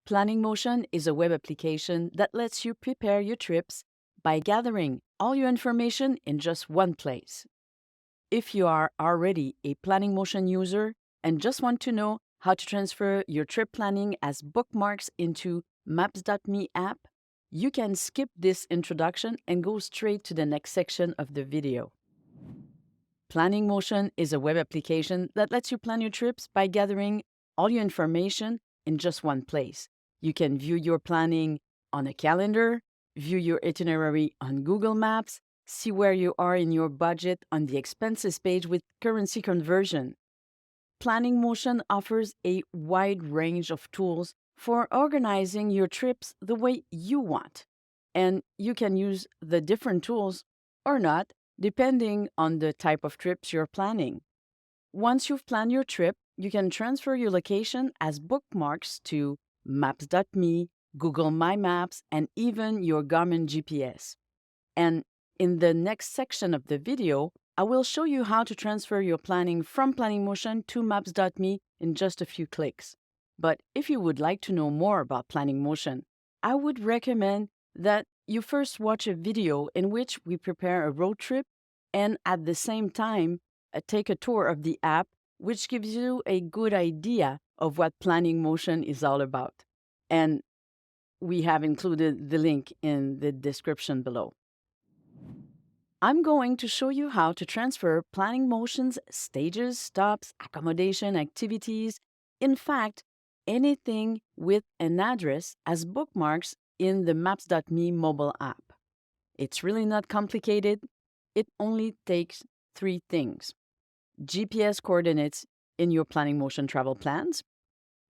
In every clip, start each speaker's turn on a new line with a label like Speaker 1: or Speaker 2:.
Speaker 1: Planning Motion is a web application that lets you prepare your trips by gathering all your information in just one place. If you are already a Planning Motion user and just want to know how to transfer your trip planning as bookmarks into Maps.me app, you can skip this introduction and go straight to the next section of the video. Planning Motion is a web application that lets you plan your trips by gathering all your information in just one place. You can view your planning on a calendar, view your itinerary on Google Maps, see where you are in your budget on the expenses page with currency conversion. Planning Motion offers a wide range of tools for organizing your trips the way you want. And you can use the different tools or not, depending on the type of trips you're planning. Once you've planned your trip, you can transfer your location as bookmarks to Maps.me, Google My Maps, and even your Garmin GPS. And in the next section of the video, I will show you how to transfer your planning from Planning Motion to Maps.me in just a few clicks. But if you would like to know more about Planning Motion, I would recommend that you first watch a video in which we prepare a road trip and at the same time take a tour of the app, which gives you a good idea of what Planning Motion is all about. And we have included the link in the description below. I'm going to show you how to transfer Planning Motion's stages, stops, accommodation, activities, in fact, anything with an address as bookmarks in the Maps.me mobile app. It's really not complicated. It only takes 3 things: GPS coordinates in your Planning Motion travel plans,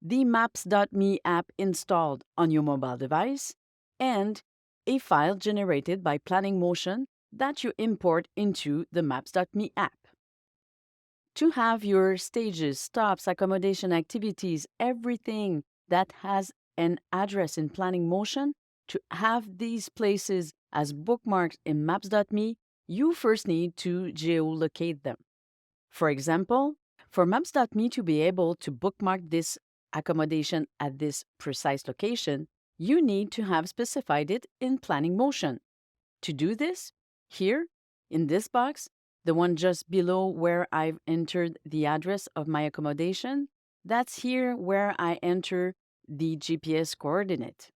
Speaker 1: the Maps.me app installed on your mobile device, and a file generated by Planning Motion that you import into the Maps.me app. To have your stages, stops, accommodation, activities, everything that has an address in Planning Motion, to have these places as bookmarks in Maps.me, you first need to geolocate them. For example, for Maps.me to be able to bookmark this accommodation at this precise location, you need to have specified it in Planning Motion. To do this, here, in this box, the one just below where I've entered the address of my accommodation, that's here where I enter the GPS coordinate.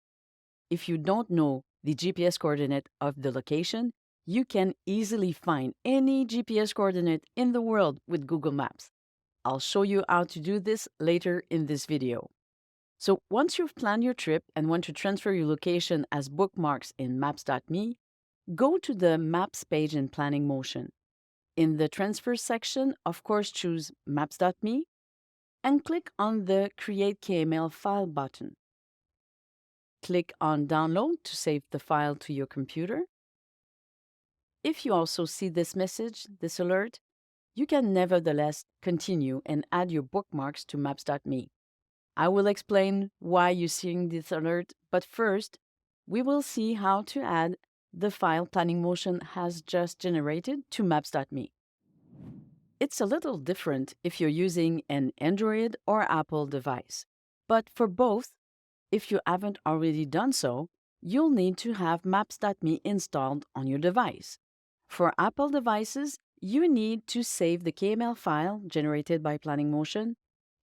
Speaker 1: If you don't know the GPS coordinate of the location, you can easily find any GPS coordinate in the world with Google Maps. I'll show you how to do this later in this video. So once you've planned your trip and want to transfer your location as bookmarks in Maps.me, go to the Maps page in Planning Motion. In the Transfer section, of course, choose Maps.me and click on the Create KML File button. Click on Download to save the file to your computer. If you also see this message, this alert, you can nevertheless continue and add your bookmarks to Maps.me. I will explain why you're seeing this alert, but first, we will see how to add the file Planning Motion has just generated to Maps.me. It's a little different if you're using an Android or Apple device, but for both, if you haven't already done so, you'll need to have Maps.me installed on your device. For Apple devices, you need to save the KML file generated by Planning Motion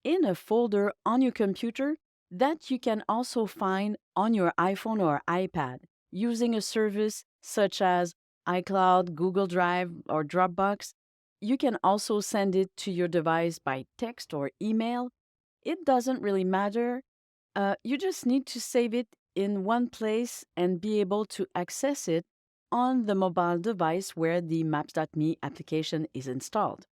Speaker 1: in a folder on your computer that you can also find on your iPhone or iPad using a service such as iCloud, Google Drive, or Dropbox. You can also send it to your device by text or email. It doesn't really matter. You just need to save it in one place and be able to access it on the mobile device where the Maps.me application is installed.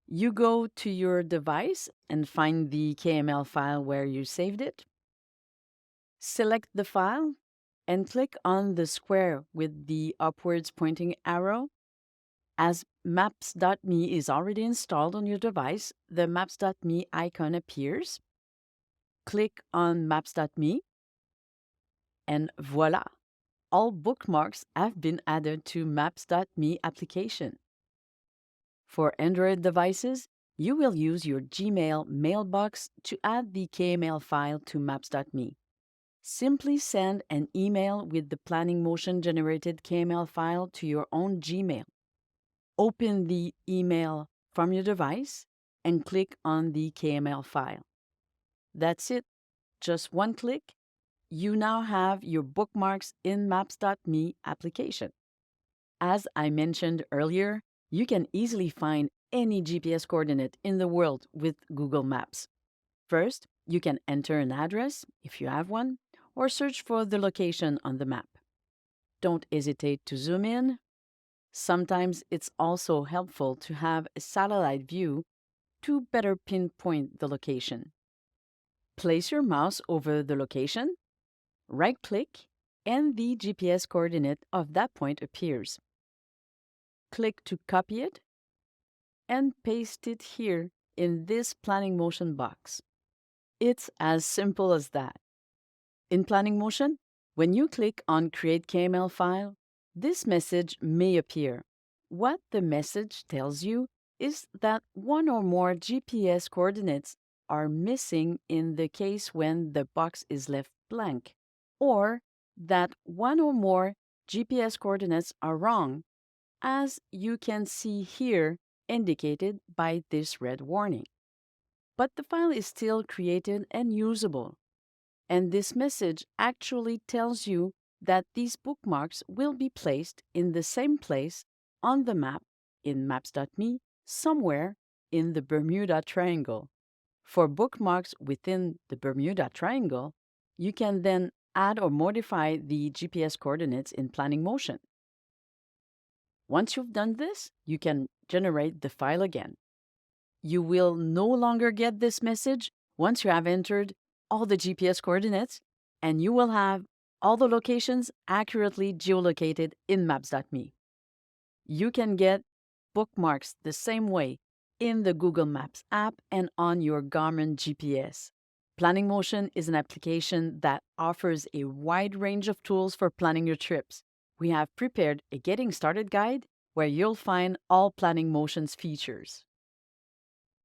Speaker 1: You go to your device and find the KML file where you saved it. Select the file and click on the square with the upwards pointing arrow. As Maps.me is already installed on your device, the Maps.me icon appears. Click on Maps.me, and voila! All bookmarks have been added to Maps.me application. For Android devices, you will use your Gmail mailbox to add the KML file to Maps.me. Simply send an email with the planning motion generated KML file to your own Gmail. Open the email from your device and click on the KML file. That's it. Just one click. You now have your bookmarks in Maps.me application. As I mentioned earlier, you can easily find any GPS coordinate in the world with Google Maps. First, you can enter an address, if you have one, or search for the location on the map. Don't hesitate to zoom in. Sometimes it's also helpful to have a satellite view to better pinpoint the location. Place your mouse over the location, right-click, and the GPS coordinate of that point appears. Click to copy it and paste it here in this planning motion box. It's as simple as that. In planning motion, when you click on Create KML File, this message may appear. What the message tells you is that one or more GPS coordinates are missing in the case when the box is left blank, or that one or more GPS coordinates are wrong, as you can see here indicated by this red warning. But the file is still created and usable. And this message actually tells you that these bookmarks will be placed in the same place on the map in maps.me somewhere in the Bermuda Triangle. For bookmarks within the Bermuda Triangle, you can then add or modify the GPS coordinates in planning motion. Once you've done this, you can generate the file again. You will no longer get this message once you have entered all the GPS coordinates, and you will have all the locations accurately geolocated in maps.me. You can get bookmarks the same way in the Google Maps app and on your Garmin GPS. Planning Motion is an application that offers a wide range of tools for planning your trips. We have prepared a Getting Started guide where you'll find all Planning Motion's features.